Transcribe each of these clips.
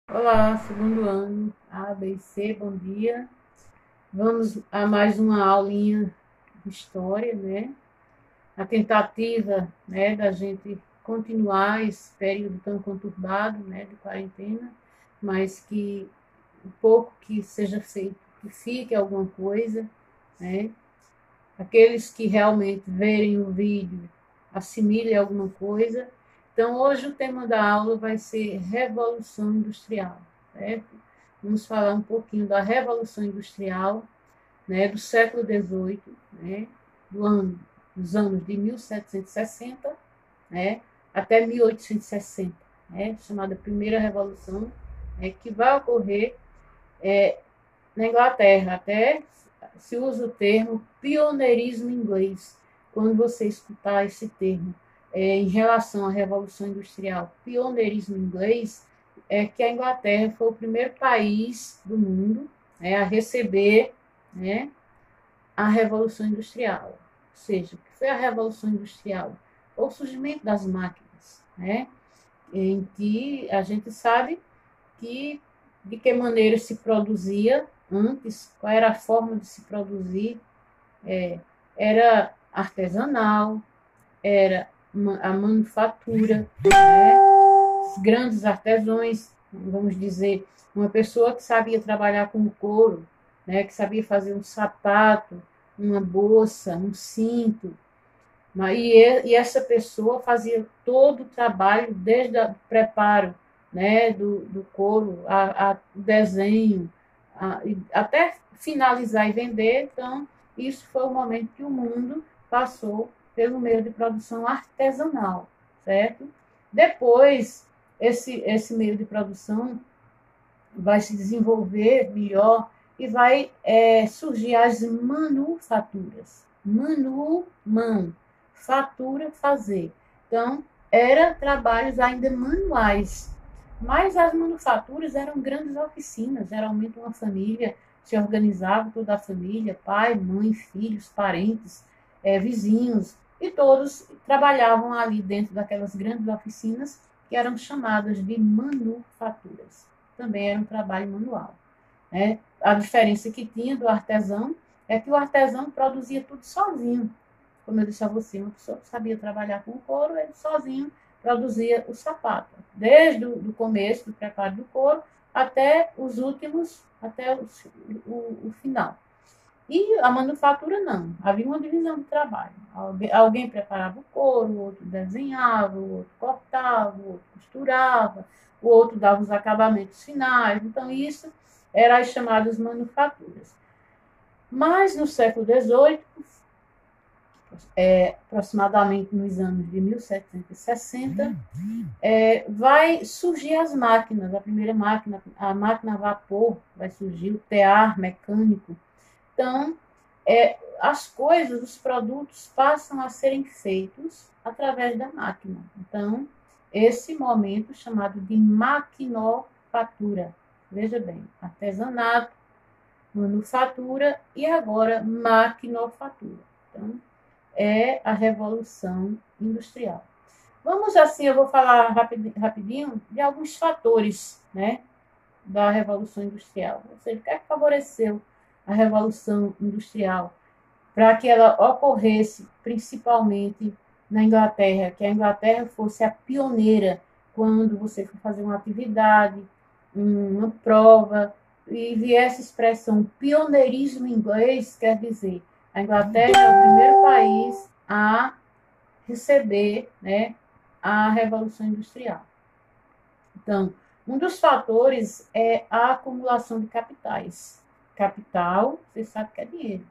Olá, segundo ano, A, B e C, bom dia. Vamos a mais uma aulinha de história, né? A tentativa, né, da gente continuar esse período tão conturbado, né, de quarentena, mas que o pouco que seja feito, que fique alguma coisa, né? Aqueles que realmente verem o vídeo, assimilem alguma coisa. Então, hoje o tema da aula vai ser Revolução Industrial, certo? Vamos falar um pouquinho da Revolução Industrial, né, do século XVIII, né, dos anos de 1760, né, até 1860, né, chamada Primeira Revolução, né, que vai ocorrer na Inglaterra. Até se usa o termo pioneirismo inglês, quando você escutar esse termo em relação à Revolução Industrial. Pioneirismo inglês é que a Inglaterra foi o primeiro país do mundo, né, a receber, né, a Revolução Industrial. Ou seja, o que foi a Revolução Industrial? O surgimento das máquinas, né, em que a gente sabe que de que maneira se produzia antes, qual era a forma de se produzir, era artesanal, era a manufatura, né? Os grandes artesãos, vamos dizer, uma pessoa que sabia trabalhar com couro, né? Que sabia fazer um sapato, uma bolsa, um cinto, e essa pessoa fazia todo o trabalho, desde o preparo, né, do couro, a desenho, até finalizar e vender. Então, isso foi o momento que o mundo passou pelo meio de produção artesanal, certo? Depois, esse meio de produção vai se desenvolver melhor e vai surgir as manufaturas. Mão, fatura, fazer. Então, eram trabalhos ainda manuais, mas as manufaturas eram grandes oficinas. Geralmente uma família se organizava, toda a família, pai, mãe, filhos, parentes, vizinhos, e todos trabalhavam ali dentro daquelas grandes oficinas que eram chamadas de manufaturas. Também era um trabalho manual, né? A diferença que tinha do artesão é que o artesão produzia tudo sozinho. Como eu disse a você, uma pessoa que sabia trabalhar com couro, ele sozinho produzia o sapato, desde o começo do preparo do couro até os últimos, até o final. E a manufatura não, havia uma divisão de trabalho. Alguém preparava o couro, o outro desenhava, o outro cortava, o outro costurava, o outro dava os acabamentos finais. Então, isso eram as chamadas manufaturas. Mas no século XVIII, aproximadamente nos anos de 1760, vai surgir as máquinas. A primeira máquina, a máquina a vapor, vai surgir, o tear mecânico. Então, as coisas, os produtos passam a serem feitos através da máquina. Então, esse momento chamado de maquinofatura. Veja bem, artesanato, manufatura e agora maquinofatura. Então, é a revolução industrial. Vamos assim, eu vou falar rapidinho de alguns fatores, né, da revolução industrial. Ou seja, o que é que favoreceu a revolução industrial para que ela ocorresse principalmente na Inglaterra, que a Inglaterra fosse a pioneira quando você for fazer uma atividade, uma prova, e viesse a expressão pioneirismo inglês, quer dizer, a Inglaterra é o primeiro país a receber, né, a Revolução Industrial. Então, um dos fatores é a acumulação de capitais. Capital, você sabe que é dinheiro.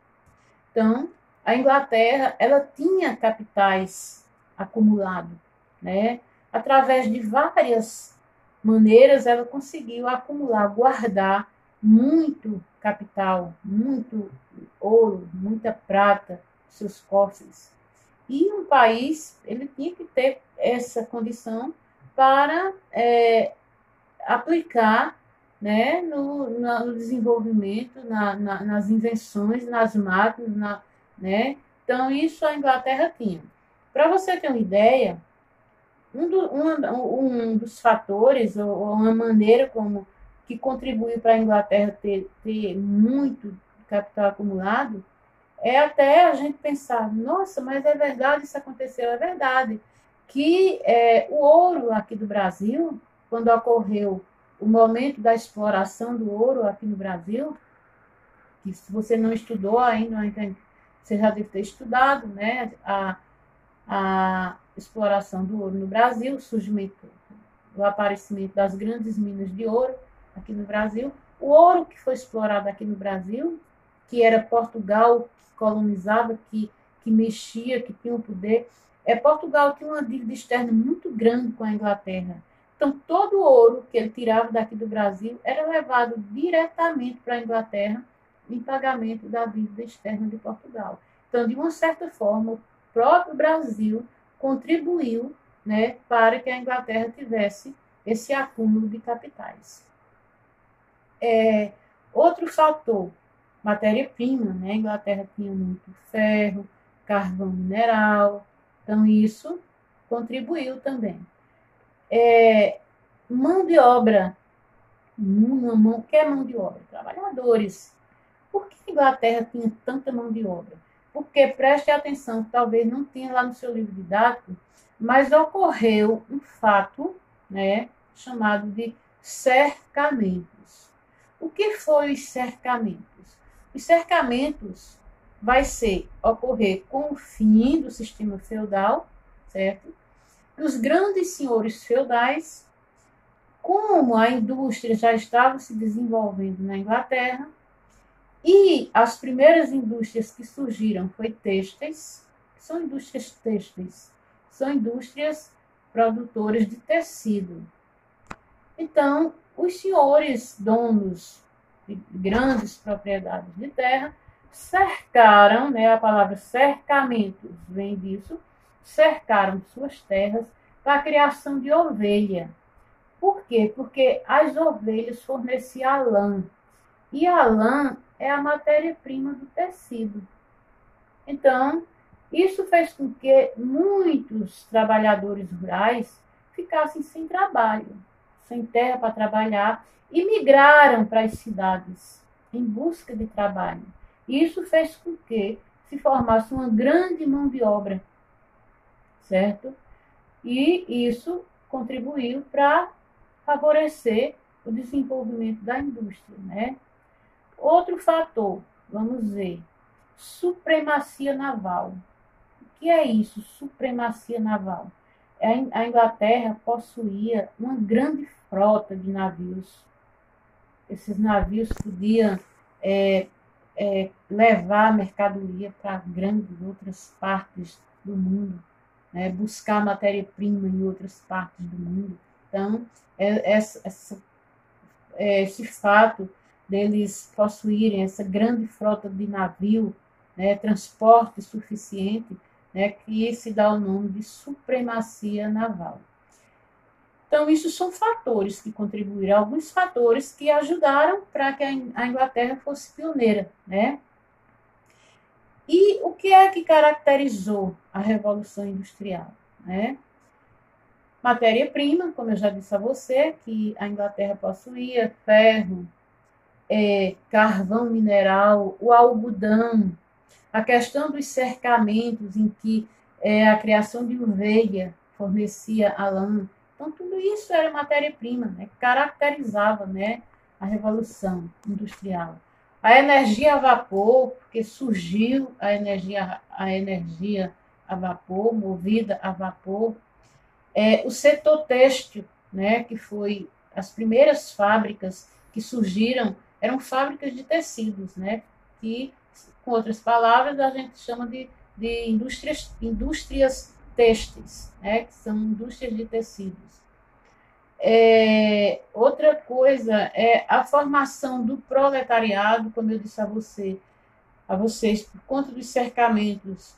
Então, a Inglaterra, ela tinha capitais acumulados, né? Através de várias maneiras, ela conseguiu acumular, guardar muito capital, muito ouro, muita prata, seus cofres. E um país, ele tinha que ter essa condição para aplicar, né, no desenvolvimento, nas invenções, nas máquinas, né? Então, isso a Inglaterra tinha. Para você ter uma ideia, um dos fatores, ou uma maneira como que contribuiu para a Inglaterra ter muito capital acumulado, é até a gente pensar, nossa, mas é verdade, isso aconteceu, é verdade, que o ouro aqui do Brasil, quando ocorreu o momento da exploração do ouro aqui no Brasil, que se você não estudou ainda, você já deve ter estudado, né, a exploração do ouro no Brasil, o surgimento, o aparecimento das grandes minas de ouro aqui no Brasil. O ouro que foi explorado aqui no Brasil, que era Portugal que colonizava, que mexia, que tinha o poder, Portugal tinha uma dívida externa muito grande com a Inglaterra. Então, todo o ouro que ele tirava daqui do Brasil era levado diretamente para a Inglaterra em pagamento da dívida externa de Portugal. Então, de uma certa forma, o próprio Brasil contribuiu, né, para que a Inglaterra tivesse esse acúmulo de capitais. Outro fator, matéria-prima, né? A Inglaterra tinha muito ferro, carvão mineral, então isso contribuiu também. Mão de obra, que é mão de obra? Trabalhadores. Por que a Inglaterra tinha tanta mão de obra? Porque, preste atenção, talvez não tenha lá no seu livro didático, mas ocorreu um fato, né, chamado de cercamentos. O que foi os cercamentos? Os cercamentos vai ocorrer com o fim do sistema feudal, certo? Os grandes senhores feudais, como a indústria já estava se desenvolvendo na Inglaterra, e as primeiras indústrias que surgiram foi têxteis, são indústrias têxteis, são indústrias produtoras de tecido. Então, os senhores donos de grandes propriedades de terra cercaram, né, a palavra cercamentos vem disso, cercaram suas terras para a criação de ovelha. Por quê? Porque as ovelhas forneciam a lã, e a lã é a matéria-prima do tecido. Então, isso fez com que muitos trabalhadores rurais ficassem sem trabalho, sem terra para trabalhar, e migraram para as cidades em busca de trabalho. Isso fez com que se formasse uma grande mão de obra, certo? E isso contribuiu para favorecer o desenvolvimento da indústria, né? Outro fator, vamos ver, supremacia naval. O que é isso, supremacia naval? A Inglaterra possuía uma grande frota de navios. Esses navios podiam levar a mercadoria para grandes outras partes do mundo, né? Buscar matéria-prima em outras partes do mundo. Então, esse fato deles possuírem essa grande frota de navio, né, transporte suficiente, né, que se dá o nome de supremacia naval. Então, isso são fatores que contribuíram, alguns fatores que ajudaram para que a Inglaterra fosse pioneira, né? E o que é que caracterizou a Revolução Industrial, né? Matéria-prima, como eu já disse a você, que a Inglaterra possuía ferro, carvão mineral, o algodão, a questão dos cercamentos em que a criação de ovelha fornecia a lã. Então, tudo isso era matéria-prima, né, que caracterizava, né, a Revolução Industrial. A energia a vapor, porque surgiu a energia a vapor, movida a vapor. O setor têxtil, né, que foi as primeiras fábricas que surgiram, eram fábricas de tecidos, né, que, com outras palavras, a gente chama de indústrias têxteis, né, que são indústrias de tecidos. Outra coisa é a formação do proletariado, como eu disse a vocês, por conta dos cercamentos.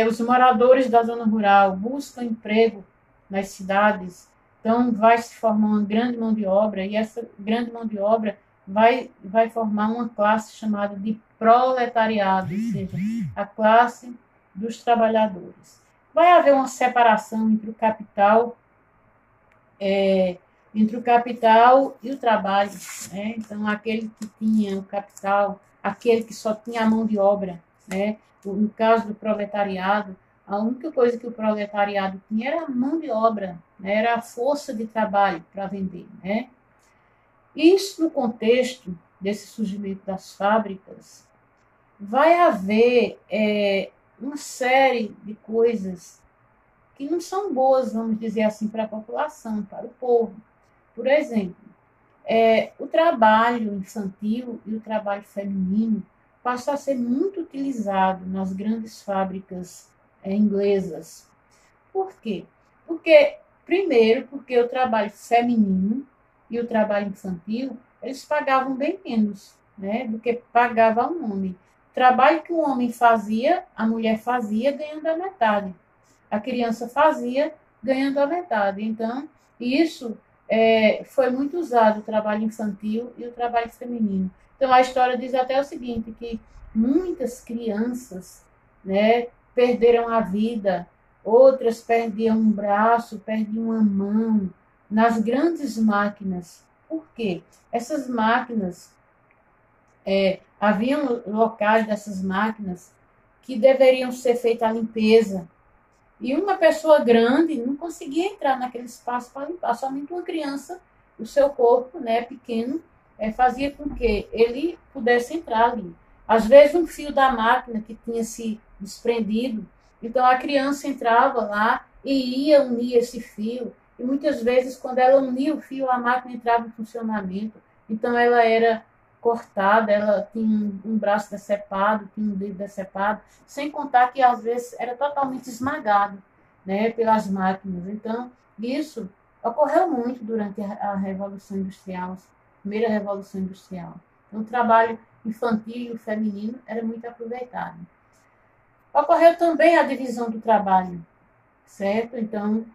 Os moradores da zona rural buscam emprego nas cidades, então vai se formar uma grande mão de obra, e essa grande mão de obra vai formar uma classe chamada de proletariado, ou seja, a classe dos trabalhadores. vai haver uma separação entre o capital e o trabalho, né? Então, aquele que tinha o capital, aquele que só tinha a mão de obra, né? No caso do proletariado, a única coisa que o proletariado tinha era a mão de obra, né? Era a força de trabalho para vender, né? Isso no contexto desse surgimento das fábricas, vai haver uma série de coisas que não são boas, vamos dizer assim, para a população, para o povo. Por exemplo, o trabalho infantil e o trabalho feminino passam a ser muito utilizado nas grandes fábricas inglesas. Por quê? Primeiro, porque o trabalho feminino e o trabalho infantil, eles pagavam bem menos, né, do que pagava um homem. O trabalho que o homem fazia, a mulher fazia ganhando a metade. A criança fazia ganhando a metade. Então, isso foi muito usado, o trabalho infantil e o trabalho feminino. Então, a história diz até o seguinte, que muitas crianças, né, perderam a vida, outras perdiam um braço, perdiam uma mão, nas grandes máquinas. Por quê? Essas máquinas, haviam locais dessas máquinas que deveriam ser feita a limpeza, e uma pessoa grande não conseguia entrar naquele espaço para limpar, somente uma criança, o seu corpo, né, pequeno, fazia com que ele pudesse entrar ali. Às vezes um fio da máquina que tinha se desprendido, então a criança entrava lá e ia unir esse fio, e muitas vezes quando ela unia o fio, a máquina entrava em funcionamento, então ela era cortada, ela tinha um braço decepado, tinha um dedo decepado, sem contar que às vezes era totalmente esmagado, né, pelas máquinas. Então, isso ocorreu muito durante a Revolução Industrial, a primeira Revolução Industrial. Então, o trabalho infantil e o feminino era muito aproveitado. Ocorreu também a divisão do trabalho, certo? Então,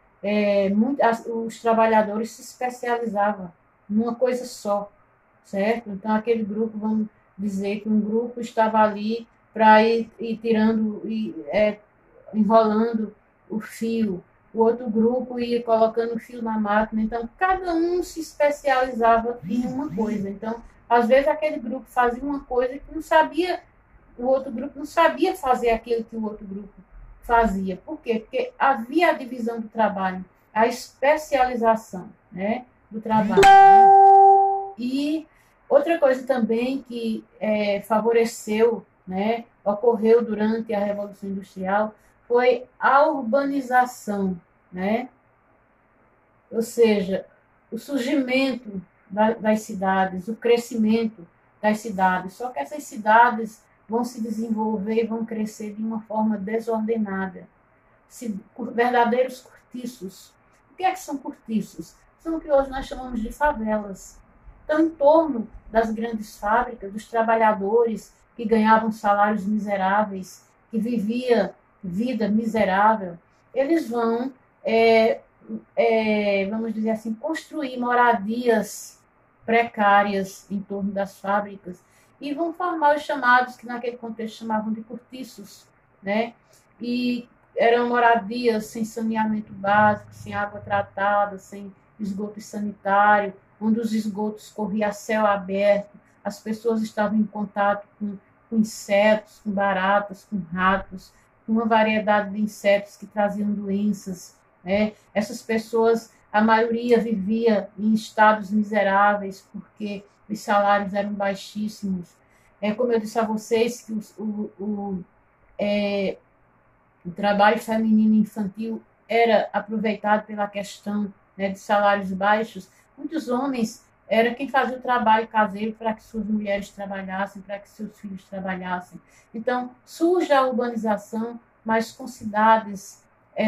os trabalhadores se especializavam numa coisa só, certo? Então, aquele grupo, vamos dizer que um grupo estava ali para ir tirando, enrolando o fio, o outro grupo ia colocando o fio na máquina. Então, cada um se especializava em uma coisa. Então, às vezes, aquele grupo fazia uma coisa que não sabia, o outro grupo não sabia fazer aquilo que o outro grupo fazia. Por quê? Porque havia a divisão do trabalho, a especialização, né, do trabalho. E outra coisa também que favoreceu, né, ocorreu durante a Revolução Industrial, foi a urbanização, né? Ou seja, o surgimento das cidades, o crescimento das cidades. Só que essas cidades vão se desenvolver e vão crescer de uma forma desordenada. Verdadeiros cortiços. O que são cortiços? São o que hoje nós chamamos de favelas. Então, em torno das grandes fábricas, dos trabalhadores que ganhavam salários miseráveis, que viviam vida miserável, eles vão, vamos dizer assim, construir moradias precárias em torno das fábricas e vão formar os chamados, que naquele contexto chamavam de cortiços, né? E eram moradias sem saneamento básico, sem água tratada, sem esgoto sanitário, onde os esgotos corriam a céu aberto, as pessoas estavam em contato com insetos, com baratas, com ratos, com uma variedade de insetos que traziam doenças, né? Essas pessoas, a maioria vivia em estados miseráveis, porque os salários eram baixíssimos. Como eu disse a vocês, que o trabalho feminino e infantil era aproveitado pela questão, né, de salários baixos. Muitos homens era quem fazia o trabalho caseiro para que suas mulheres trabalhassem, para que seus filhos trabalhassem. Então, surge a urbanização, mas com cidades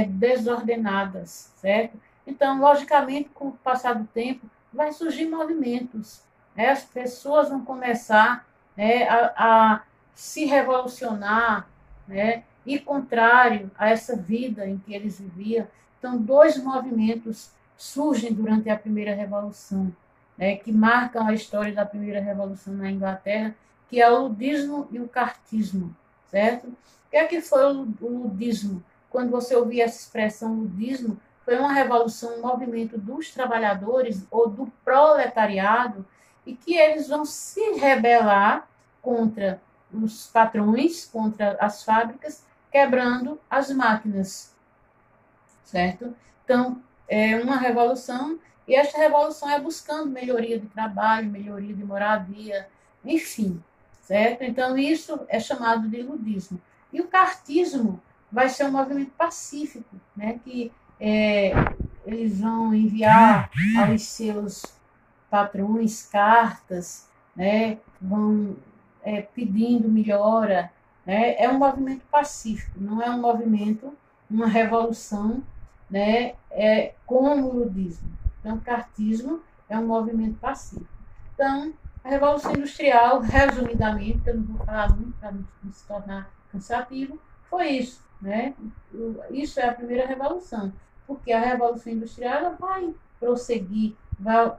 desordenadas, certo? Então, logicamente, com o passar do tempo, vai surgir movimentos. Né? As pessoas vão começar, né, a se revolucionar, né, e contrário a essa vida em que eles viviam. Então, dois movimentos surgem durante a primeira revolução, né, que marcam a história da primeira revolução na Inglaterra, que é o ludismo e o cartismo, certo? O que foi o ludismo? quando você ouvir essa expressão ludismo, foi uma revolução, um movimento dos trabalhadores ou do proletariado, e que eles vão se rebelar contra os patrões, contra as fábricas, quebrando as máquinas, certo? Então, é uma revolução, e esta revolução é buscando melhoria de trabalho, melhoria de moradia, enfim, certo? Então, isso é chamado de ludismo. E o cartismo vai ser um movimento pacífico, né? Que eles vão enviar aos seus patrões cartas, né? Vão pedindo melhora, né? É um movimento pacífico, não é um movimento, uma revolução, né? Como o ludismo. Então, o cartismo é um movimento pacífico. Então, a Revolução Industrial, resumidamente, eu não vou falar muito para não se tornar cansativo, foi isso, né? Isso é a primeira revolução, porque a Revolução Industrial ela vai prosseguir,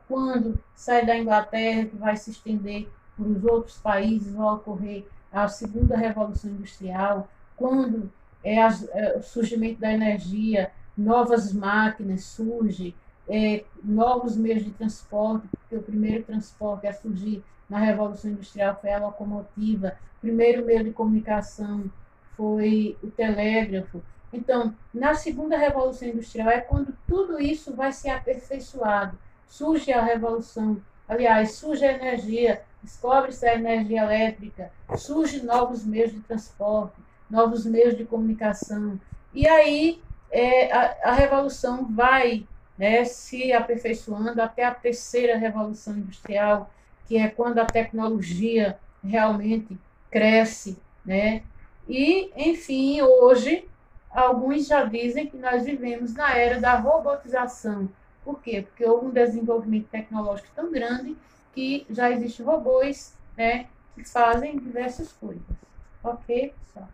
quando sai da Inglaterra, que vai se estender por os outros países, vai ocorrer a segunda Revolução Industrial, quando o surgimento da energia, novas máquinas surgem, novos meios de transporte, porque o primeiro transporte a surgir na Revolução Industrial foi a locomotiva, o primeiro meio de comunicação foi o telégrafo. Então, na segunda Revolução Industrial é quando tudo isso vai ser aperfeiçoado. Surge a revolução, aliás, surge a energia, descobre-se a energia elétrica, surgem novos meios de transporte, novos meios de comunicação. E aí a revolução vai, né, se aperfeiçoando até a terceira Revolução Industrial, que é quando a tecnologia realmente cresce, né? E, enfim, hoje, alguns já dizem que nós vivemos na era da robotização. Por quê? Porque houve um desenvolvimento tecnológico tão grande que já existem robôs, né, que fazem diversas coisas. Ok, pessoal?